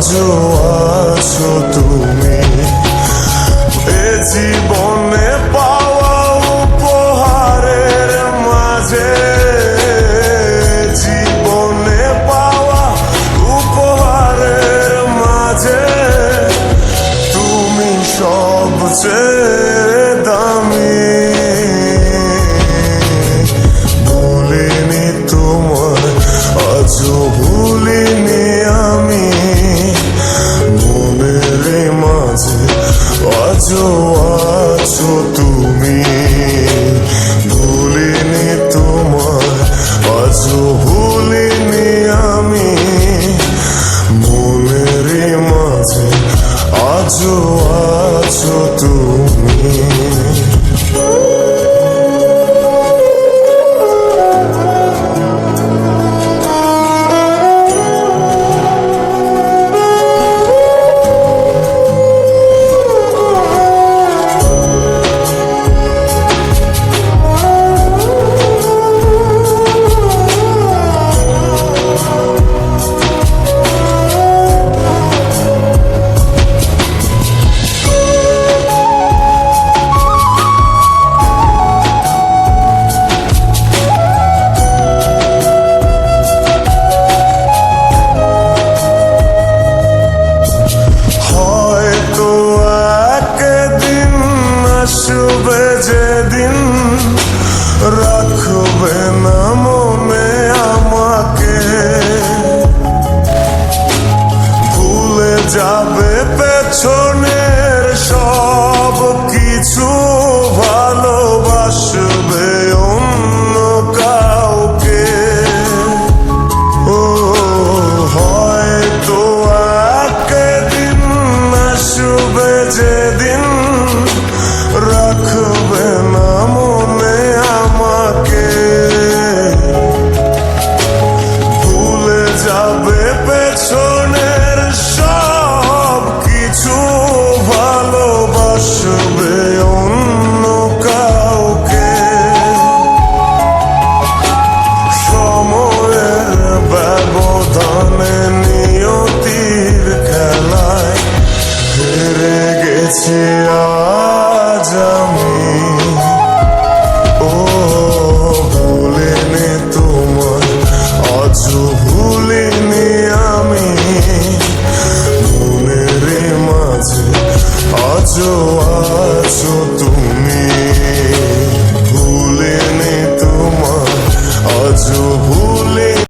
আজও আছো তুমি। এ জীবনে পাওয়া উপহারের মাঝে, জীবনে পাওয়া উপহারের মাঝে তুমি সবচেয়ে দামি। ভুলিনি তোমায়, আজও ভুলিনি আমি, মনের মাঝে আজও আছো তুমি। ভুলিনি তোমায়, আজও ভুলিনি আমি, মনের মাঝে আজও আছো তুমি। আসবে যেদিন রাখবে না মনে আমাকে, ভুলে যাবে পেছনের সব কিছু, ভালোবাসবে অন্য কাউকে। ও হয়তো একদিন আসবে যেদিন রাখবে না মনে আমাকে, ভুলে যাবে পেছনের সব কিছু, ভালোবাসবে অন্য কাউকে। সময়ের ব্যবধানে নিয়তির খেলায় হেরে গেছে